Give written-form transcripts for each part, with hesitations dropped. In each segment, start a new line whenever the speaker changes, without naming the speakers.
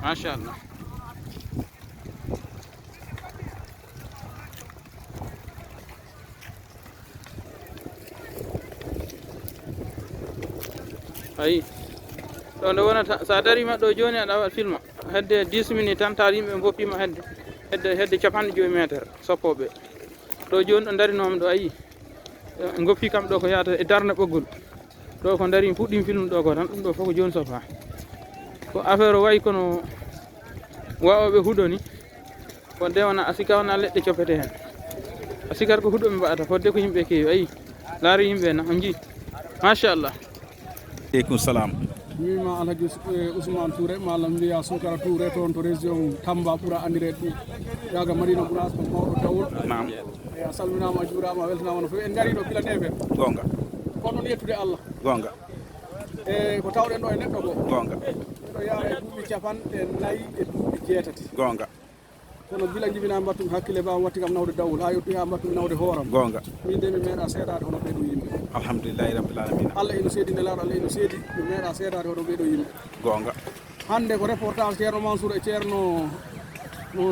machallah. ayi ɗo nde wonata sa darima ɗo joni aɗa waɗa filma hedde 10 minutes tan taw yimɓe goppima hedde 50 métre soppoɓe ɗo joni ɗo darinomi ɗo ayi goppi kam ɗo ko yata e darde ɓoggol ɗo ko darimi puɗɗimi film ɗo ko tan ɗum ɗo fof ko joni soppa ko affaire o wayi kono wawoɓe huuɗo ni fodde wona asika wona leɗɗe coppete hen asikata ko huuɗo ɓe mbaɗata fodde ko yimɓe kewi ayi laari yimɓe na on jii machallah.
Aleykum salam.
mima Alhaji Ousmane Touré malam mbiya Soukara Touré toon to région Tamba ɓuura andirede ɗum yaga Madina Gounass ko mawɗo Dawol.
Naam.
eyi a salminama a juurama a weltanama no fewi en gari ɗo gila ndefer
gonga
kono noon yettude Allah
gonga
e ko tawɗen ɗo e neɗɗo ko
gonga
ɗo yaha e duuɓi 49 e duuɓi 6
gonga
kono gila jibina mbattumi hakkille bam watti kam nawde Dawol ha yetti ha mbattumi nawde hooram
gonga
min de mi meeɗa seeɗade hono ɓeɗo yimɓe
alhamdulillahi rabbil alamin
Allah eno seedi nelaɗo Allah eno seedi mi meeɗa seedade hono ɓeɗo yimɓe
gonga
hande ko reportage ceerno Mansour e ceerno no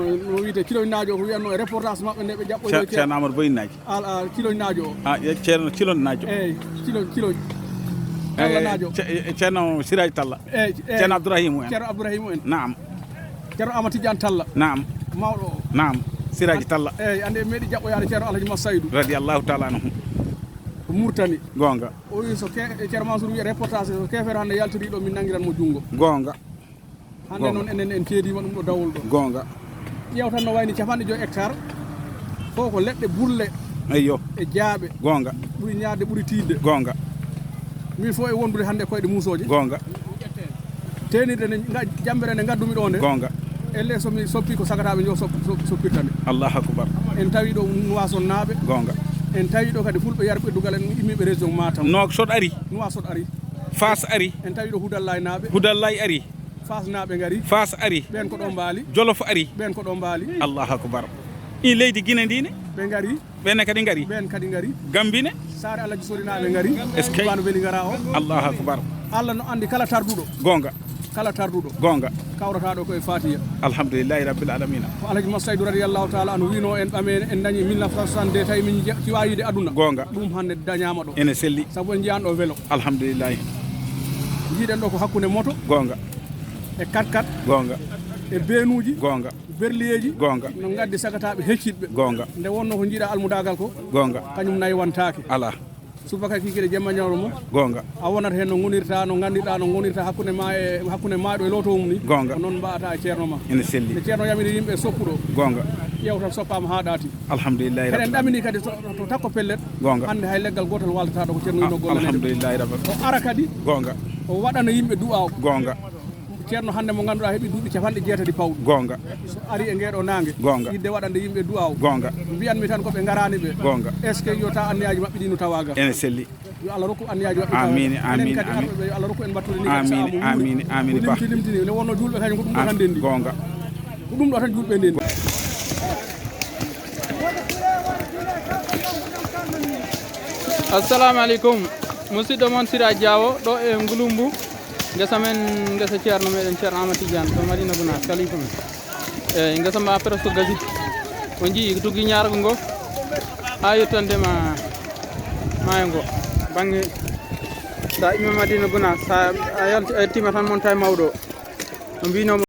wiite kiloñnajo o ko wiyanno e reportage mabɓe nde ɓe jaɓɓoy
ceerno Amadou Boyinaji
ala kiloñnajo o
ceerno kilonnajo
eyyi kilo tallanajo
ceerno Siraji Talla
eyyi
ceerno Abdourahimu en
ceerno Abdourahimu en
naam
ceerno Amadou Tidiane Talla
naam
mawɗo o
naam Siraji Talla
eyyi ande meeɗi jaɓɓoyade ceerno Alhaji Massaydou
radiyallahu taala anhu
ko Mourtani
gonga
o wi so ceerno Mansour wiya reportage so kefere hande yaltori ɗo min nanguiranmo junngo
gonga
hande noon enen en keedima ɗum ɗo Dawol ɗo
gonga
ƴeew tan no wayni 50 hectares fof ko leɗɗe burle
eyyo
e jaaɓe
gonga
ɓuuri ñaadde ɓuuri tiidde
gonga
min fof e wondude hande koyɗe muusoje
gonga
tenirde ne jambere nde gaddumi ɗo nde
gonga
elle somi soppi ko sagataɓe jo soppirtami
allahu akbar
en tawi ɗo Nouakchott naaɓe
gonga
en tawi ɗo kadi fulɓe yar ɓeddugal en immiɓe région Matam
Nouakchott ari
Nouakchott ari
Fas ari
en tawi ɗo Houdallaye naaɓe
Houdallaye ari
Fas naaɓe gari
Fas ari
ɓen ko ɗo mbaali
Jolof ari
ɓen ko ɗo mbaali
allahu akbar in leydi Guinée ndine
ɓe gari
ɓenne kadi gari
ɓen kadi gari
Gambine
Saare Alaji Sori naaɓe gari
est ce que
bano weeli gara o
allahu akbar
Allah no andi kala tarduɗo
gonga
kala tarduɗo
gonga
kawrata ɗo koye Fatiya
alhamdulillahi rabbil alamina
ko Alhaji Massaydou radiyallahu taala anu wino en ɓame en dañi 1962 tawi min ciwayide aduna
gonga
ɗum hande dañama ɗo
ene selli
saabu en jiyan ɗo vélo
alhamdulillahi
jiiɗen ɗo ko hakkude moto
gonga
e 4x4
gonga
e beenuji
gonga
berliyeji
gonga
no gaddi sagataɓe hecciɗɓe
gonga
nde wonno ko jiiɗa almudagal ko
gonga
kañum nayi wantaki
ala
subaka kikide jemma ñawro mo
gonga
a wonata hen no gonirta no gandirɗa no gonirta hakkude ma e hakkude maɗo e loto mum ni
gonga
ko noon mbawata e ceerno ma
ene selli
nde ceerno yamiri yimɓe soppuɗo
gonga
ƴeew tan soppama ha ɗaati
alhamdulillahi
kadi en
rabbil
ɗamini kadi to takko pellet
gonga
hande hay leggal gotal waldata ɗo ko ceerno yino gollane
alhamdulillahi rabbil
o ara kadi
gonga
o waɗana yimɓe du'aw
gonga
ceerno hande mo ganduɗa heeɓi duuɓi 60 pawɗo
gonga
so ari e ngeɗo nangue
gonga
yidde waɗande yimɓe du'aw
gonga
mbiyanmi tan koɓe garani ɓe
gonga
est ce que yo taw anniyaji mabɓe ɗi no tawaga
ene selli
yo Allah rokku anniyaji mabɓe
Amine, amine,
kadi
amine.
arɓeɓe yo Allah rokku en battude ni
Amine, amine, amine, Ba.
limtini ne wonno julɓe kañum ko ɗum ɗo tan ndendi
gonga
ko ɗum ɗo tan julɓe ndendi
assalamu aleykum musidɗo moon Sira Diawo ɗo e ngouloumbou ngesa men ngesa ceerno meɗen ceerno Amadou Tidiane ɗo Madina Gounass kalifa men eyyi ngesa ma presque gasi o jii tugui ñargo ngo ha yettandema maayo ngo banggue sa immi Madina Gounass sa a yettima tan monta e mawɗo o mbinomo